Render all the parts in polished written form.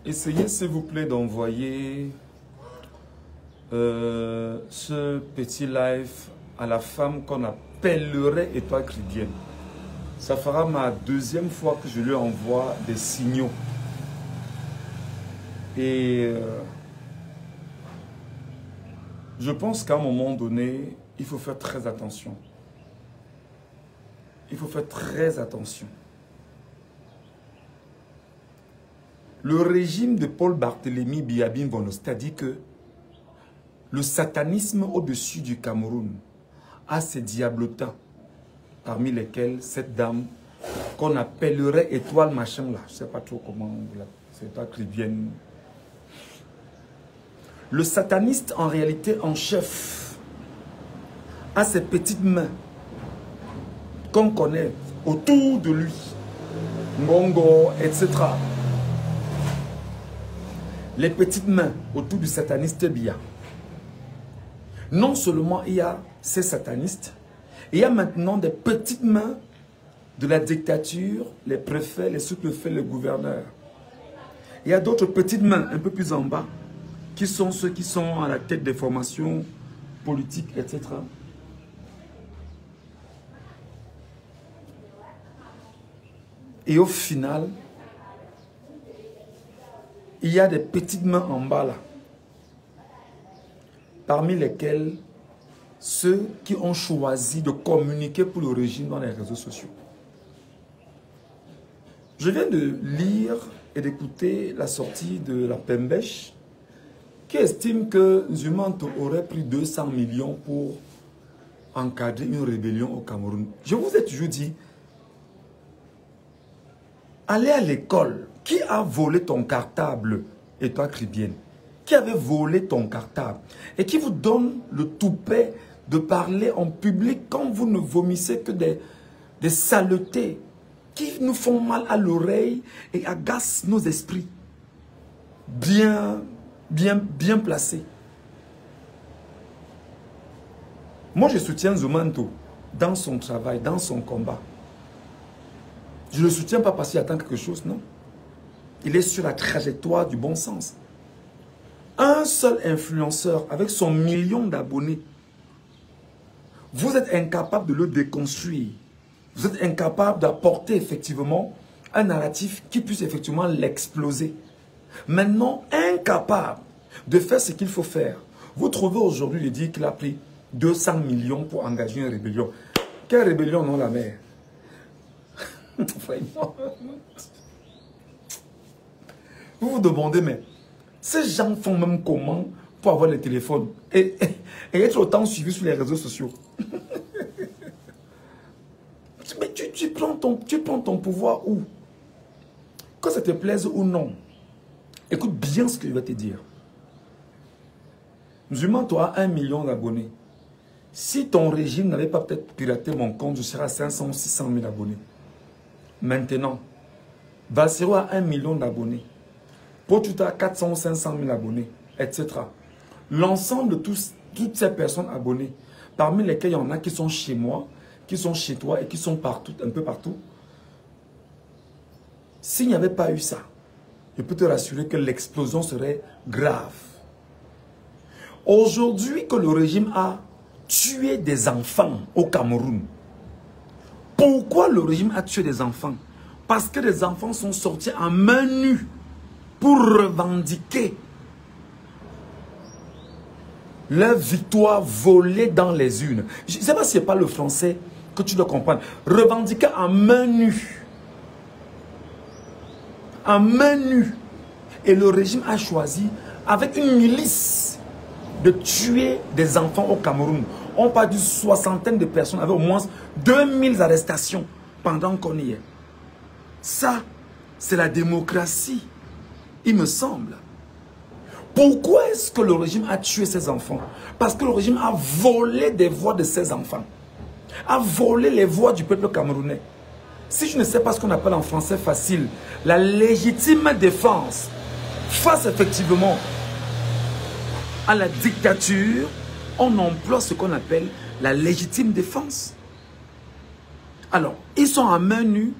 Essayez s'il vous plaît d'envoyer ce petit live à la femme qu'on appellerait Étoile Chrétienne. Ça fera ma deuxième fois que je lui envoie des signaux. Et je pense qu'à un moment donné, il faut faire très attention. Il faut faire très attention. Le régime de Paul Barthélemy Biabin Bonost a dit que le satanisme au-dessus du Cameroun a ses diablotins, parmi lesquels cette dame qu'on appellerait étoile machin là, je ne sais pas trop comment, c'est pas chrétienne. Le sataniste en réalité en chef a ses petites mains qu'on connaît autour de lui, Ngongo, etc. Les petites mains autour du sataniste Bia. Non seulement il y a ces satanistes, il y a maintenant des petites mains de la dictature, les préfets, les sous-préfets, les gouverneurs. Il y a d'autres petites mains un peu plus en bas, qui sont ceux qui sont à la tête des formations politiques, etc. Et au final, il y a des petites mains en bas là, parmi lesquelles ceux qui ont choisi de communiquer pour le régime dans les réseaux sociaux. Je viens de lire et d'écouter la sortie de la Pembèche qui estime que Nzumanto aurait pris 200 millions pour encadrer une rébellion au Cameroun. Je vous ai toujours dit, allez à l'école. Qui a volé ton cartable, Étoile Chrétienne? Qui avait volé ton cartable? Et qui vous donne le toupet de parler en public quand vous ne vomissez que des saletés qui nous font mal à l'oreille et agacent nos esprits? Bien placés. Moi, je soutiens Nzumanto dans son travail, dans son combat. Je ne le soutiens pas parce qu'il attend quelque chose, non. Il est sur la trajectoire du bon sens. Un seul influenceur avec son million d'abonnés, vous êtes incapable de le déconstruire. Vous êtes incapable d'apporter effectivement un narratif qui puisse effectivement l'exploser. Maintenant, incapable de faire ce qu'il faut faire. Vous trouvez aujourd'hui de dire qu'il a pris 200 millions pour engager une rébellion. Quelle rébellion, non, la mère? Vraiment. Vous vous demandez, mais ces gens font même comment pour avoir les téléphones et être autant suivis sur les réseaux sociaux? Mais tu prends ton pouvoir où? Que ça te plaise ou non? Écoute bien ce que je vais te dire. Musulman, tu as 1 million d'abonnés. Si ton régime n'avait pas peut-être piraté mon compte, je serais à 500 ou 600 000 abonnés. Maintenant, Bassero a 1 million d'abonnés. Potuta a 400 ou 500 000 abonnés, etc. L'ensemble de toutes ces personnes abonnées, parmi lesquelles il y en a qui sont chez moi, qui sont chez toi et qui sont partout, un peu partout. S'il n'y avait pas eu ça, je peux te rassurer que l'explosion serait grave. Aujourd'hui que le régime a tué des enfants au Cameroun, pourquoi le régime a tué des enfants? Parce que les enfants sont sortis en main nue pour revendiquer leur victoire volée dans les urnes. Je ne sais pas si ce n'est pas le français que tu dois comprendre. Revendiquer en main nue. En main nue. Et le régime a choisi, avec une milice, de tuer des enfants au Cameroun. On parle d'une soixantaine de personnes avec au moins 2000 arrestations pendant qu'on y est. Ça, c'est la démocratie, il me semble. Pourquoi est-ce que le régime a tué ses enfants? Parce que le régime a volé des voix de ses enfants. A volé les voix du peuple camerounais. Si je ne sais pas ce qu'on appelle en français facile, la légitime défense face effectivement à la dictature, on emploie ce qu'on appelle la légitime défense. Alors, ils sont à main nue,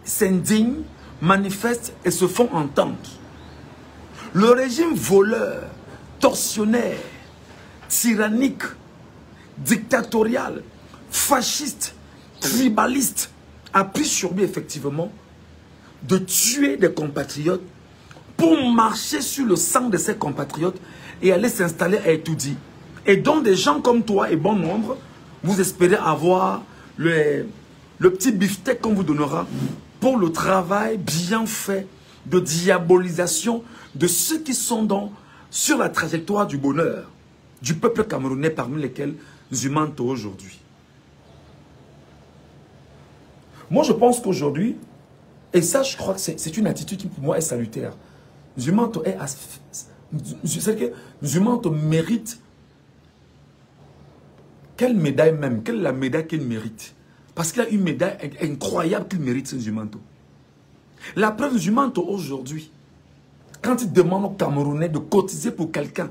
s'indignent, manifestent et se font entendre. Le régime voleur, tortionnaire, tyrannique, dictatorial, fasciste, tribaliste a pris sur lui effectivement de tuer des compatriotes pour marcher sur le sang de ses compatriotes et aller s'installer à Etoudi. Et donc des gens comme toi et bon nombre, vous espérez avoir le petit beefsteak qu'on vous donnera pour le travail bien fait de diabolisation de ceux qui sont sur la trajectoire du bonheur du peuple camerounais, parmi lesquels Nzumanto aujourd'hui. Moi je pense qu'aujourd'hui, et ça je crois que c'est une attitude qui pour moi est salutaire, Nzumanto mérite quelle médaille même, quelle est la médaille qu'il mérite? Parce qu'il a une médaille incroyable qu'il mérite, ce Nzumanto. La preuve, Nzumanto aujourd'hui, quand il demande aux Camerounais de cotiser pour quelqu'un,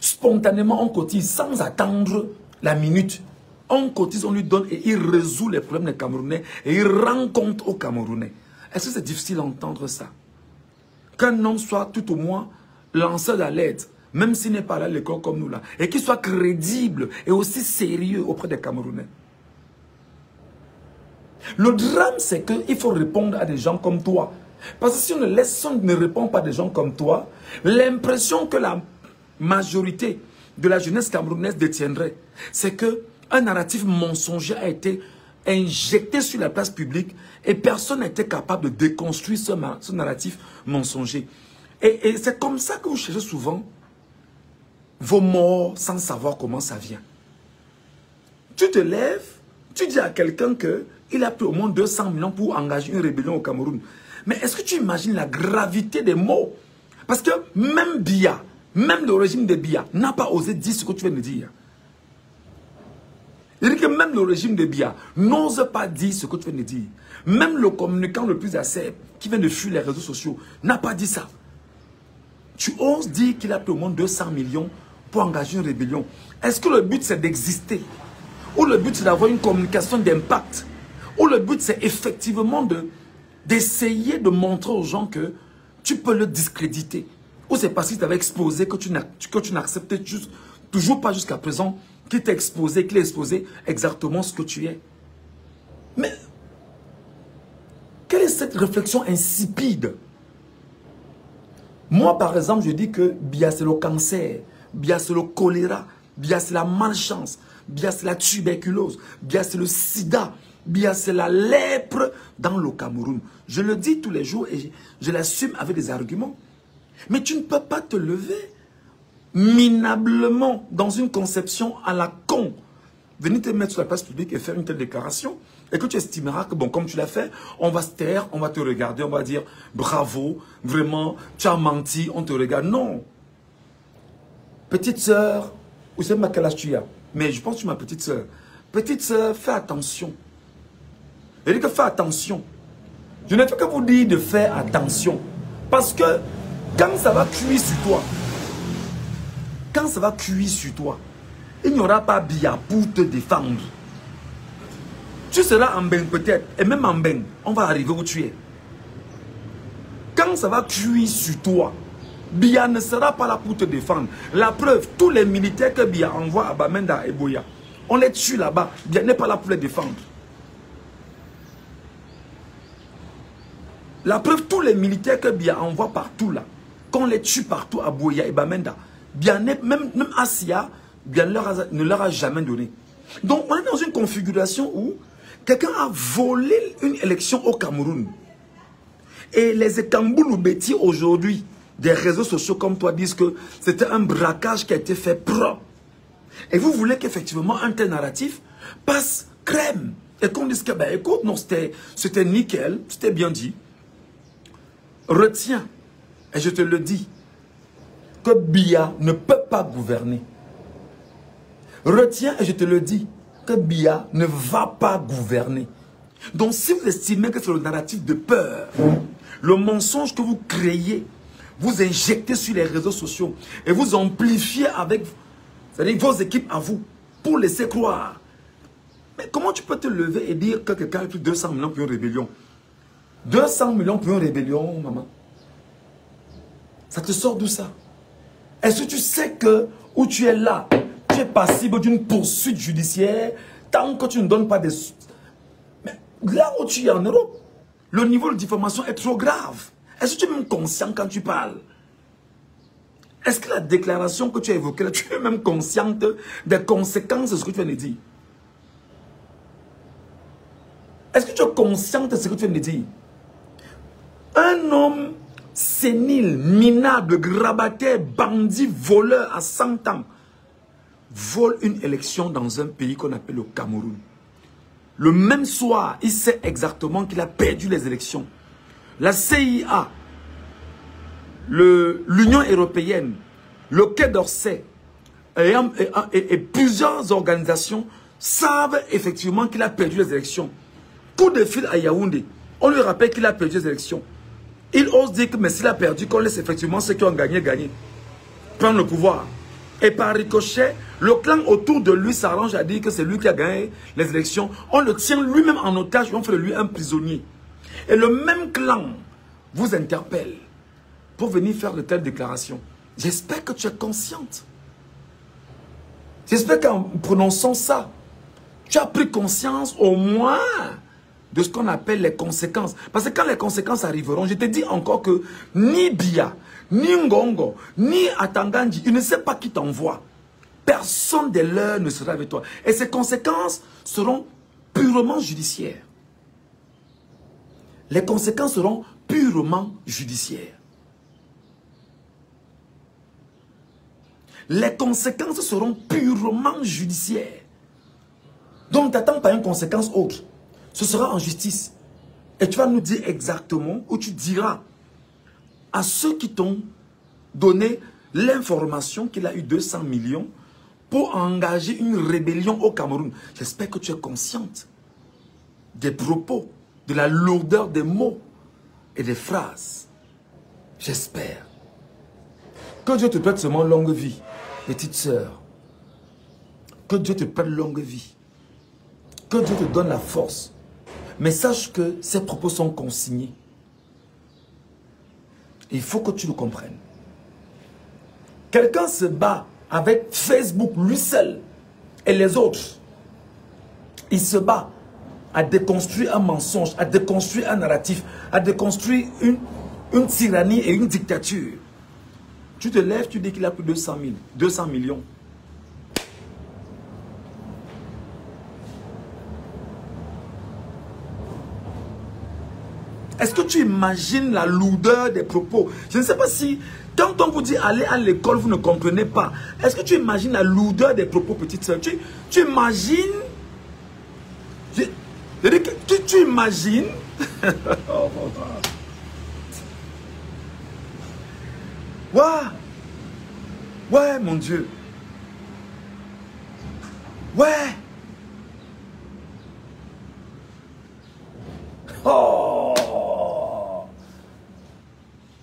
spontanément on cotise sans attendre la minute. On cotise, on lui donne et il résout les problèmes des Camerounais et il rend compte aux Camerounais. Est-ce que c'est difficile d'entendre ça? Qu'un homme soit tout au moins lanceur d'alerte, même s'il n'est pas là à l'école comme nous là, et qu'il soit crédible et aussi sérieux auprès des Camerounais. Le drame, c'est qu'il faut répondre à des gens comme toi. Parce que si on ne répond pas à des gens comme toi, l'impression que la majorité de la jeunesse camerounaise détiendrait, c'est qu'un narratif mensonger a été injecté sur la place publique et personne n'a été capable de déconstruire ce narratif mensonger. Et c'est comme ça que vous cherchez souvent vos morts sans savoir comment ça vient. Tu te lèves, tu dis à quelqu'un qu'il a pris au moins 200 millions pour engager une rébellion au Cameroun. Mais est-ce que tu imagines la gravité des mots? Parce que même Biya, même le régime de Biya n'a pas osé dire ce que tu viens de dire. Il dit que même le régime de Biya n'ose pas dire ce que tu viens de dire. Même le communicant le plus acerbe qui vient de fuir les réseaux sociaux n'a pas dit ça. Tu oses dire qu'il a pris au moins 200 millions pour engager une rébellion. Est-ce que le but c'est d'exister? Ou le but c'est d'avoir une communication d'impact? Ou le but c'est effectivement d'essayer de montrer aux gens que tu peux le discréditer? Ou c'est parce qu'il t'avait exposé que tu n'acceptais toujours pas jusqu'à présent qu'il t'a exposé, qu'il a exposé exactement ce que tu es? Mais quelle est cette réflexion insipide? Moi, par exemple, je dis que Biya c'est le cancer, Biya c'est le choléra, Biya c'est la malchance, Biya c'est la tuberculose, Biya c'est le sida, Biya c'est la lèpre dans le Cameroun. Je le dis tous les jours et je l'assume avec des arguments. Mais tu ne peux pas te lever minablement dans une conception à la con, venir te mettre sur la place publique et faire une telle déclaration et que tu estimeras que, bon, comme tu l'as fait, on va se taire, on va te regarder, on va dire bravo, vraiment, tu as menti, on te regarde. Non. Petite sœur, ou c'est ma quel âge tu as? Mais je pense que tu es ma petite sœur. Petite sœur, fais attention. Je dis que fais attention. Je ne fais que vous dire de faire attention. Parce que quand ça va cuire sur toi, il n'y aura pas Biya pour te défendre. Tu seras en bain peut-être, et même en bain, on va arriver où tu es. Quand ça va cuire sur toi, Biya ne sera pas là pour te défendre. La preuve, tous les militaires que Biya envoie à Bamenda et Boya, on les tue là-bas, Biya n'est pas là pour les défendre. La preuve, tous les militaires que Biya envoie partout là, qu'on les tue partout à Boya et Bamenda, Biya même Asia, Biya ne leur a jamais donné. Donc on est dans une configuration où quelqu'un a volé une élection au Cameroun. Et les Ekambouloubeti aujourd'hui, des réseaux sociaux comme toi, disent que c'était un braquage qui a été fait propre. Et vous voulez qu'effectivement un tel narratif passe crème. Et qu'on dise que, ben écoute, non, c'était nickel, c'était bien dit. Retiens, et je te le dis, que Biya ne peut pas gouverner. Retiens, et je te le dis, que Biya ne va pas gouverner. Donc si vous estimez que c'est le narratif de peur, le mensonge que vous créez, vous injectez sur les réseaux sociaux et vous amplifiez avec vos équipes à vous pour laisser croire. Mais comment tu peux te lever et dire que quelqu'un a pris 200 millions pour une rébellion? 200 millions pour une rébellion, maman. Ça te sort d'où ça? Est-ce que tu sais que où tu es là, tu es passible d'une poursuite judiciaire tant que tu ne donnes pas des... Mais là où tu es en Europe, le niveau de diffamation est trop grave. Est-ce que tu es même conscient quand tu parles? Est-ce que la déclaration que tu as évoquée, là, tu es même consciente des conséquences de ce que tu viens de dire? Est-ce que tu es consciente de ce que tu viens de dire? Un homme sénile, minable, grabataire, bandit, voleur à 100 ans, vole une élection dans un pays qu'on appelle le Cameroun. Le même soir, il sait exactement qu'il a perdu les élections. La CIA, l'Union européenne, le Quai d'Orsay et plusieurs organisations savent effectivement qu'il a perdu les élections. Coup de fil à Yaoundé, on lui rappelle qu'il a perdu les élections. Il ose dire que mais s'il a perdu, qu'on laisse effectivement ceux qui ont gagné, prendre le pouvoir. Et par ricochet, le clan autour de lui s'arrange à dire que c'est lui qui a gagné les élections. On le tient lui-même en otage et on fait de lui un prisonnier. Et le même clan vous interpelle pour venir faire de telles déclarations. J'espère que tu es consciente. J'espère qu'en prononçant ça, tu as pris conscience au moins de ce qu'on appelle les conséquences. Parce que quand les conséquences arriveront, je te dis encore que ni Bia, ni Ngongo, ni Atangandji, il ne sait pas qui t'envoie. Personne de leurs ne sera avec toi. Et ces conséquences seront purement judiciaires. Les conséquences seront purement judiciaires. Les conséquences seront purement judiciaires. Donc, t'attends pas une conséquence autre. Ce sera en justice. Et tu vas nous dire exactement, ou tu diras à ceux qui t'ont donné l'information qu'il a eu 200 millions pour engager une rébellion au Cameroun. J'espère que tu es consciente des propos, de la lourdeur des mots et des phrases. J'espère. Que Dieu te prête seulement longue vie, petite sœur. Que Dieu te prête longue vie. Que Dieu te donne la force. Mais sache que ces propos sont consignés. Il faut que tu le comprennes. Quelqu'un se bat avec Facebook, lui seul, et les autres. Il se bat à déconstruire un mensonge, à déconstruire un narratif, à déconstruire une tyrannie et une dictature. Tu te lèves, tu dis qu'il a plus de 200 millions. Est-ce que tu imagines la lourdeur des propos? Je ne sais pas si, quand on vous dit aller à l'école, vous ne comprenez pas. Est-ce que tu imagines la lourdeur des propos, petite soeur? Tu imagines... Tu imagines... Oh, ouais, mon Dieu. Ouais. Oh.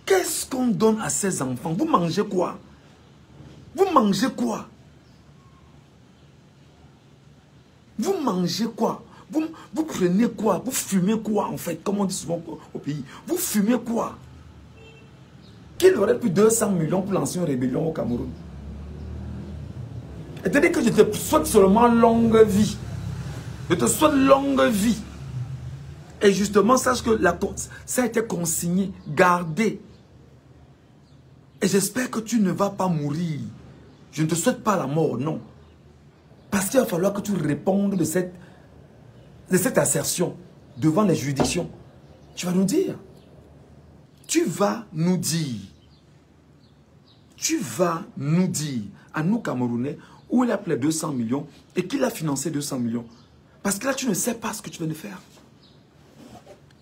Qu'est-ce qu'on donne à ces enfants? Vous mangez quoi? Vous mangez quoi? Vous mangez quoi? Vous prenez quoi? Vous fumez quoi en fait? Comme on dit souvent au pays. Vous fumez quoi? Qu'il aurait plus 200 millions pour lancer une rébellion au Cameroun. Et te dire que je te souhaite seulement longue vie. Je te souhaite longue vie. Et justement, sache que ça a été consigné, gardé. Et j'espère que tu ne vas pas mourir. Je ne te souhaite pas la mort, non. Parce qu'il va falloir que tu répondes de cette assertion devant les juridictions. Tu vas nous dire. Tu vas nous dire. Tu vas nous dire, à nous Camerounais, où il a appelé 200 millions et qu'il a financé 200 millions. Parce que là, tu ne sais pas ce que tu viens de faire.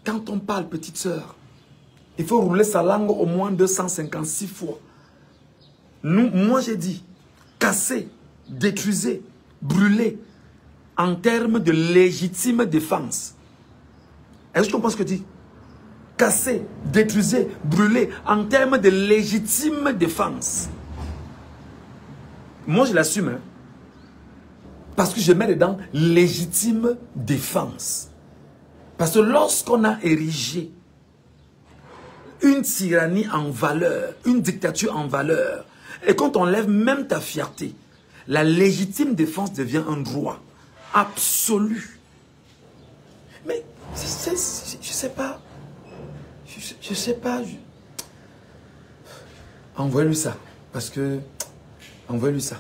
Quand on parle, petite sœur, il faut rouler sa langue au moins 256 fois. Moi, j'ai dit, casser, détruiser, brûler, en termes de légitime défense. Est-ce que tu comprends ce que je dis? Casser, détruiser, brûler, en termes de légitime défense. Moi, je l'assume. Hein? Parce que je mets dedans légitime défense. Parce que lorsqu'on a érigé une tyrannie en valeur, une dictature en valeur. Et quand on lève même ta fierté, la légitime défense devient un droit absolu. Mais je sais pas. Je sais pas. Envoie-lui ça. Parce que... Envoie-lui ça.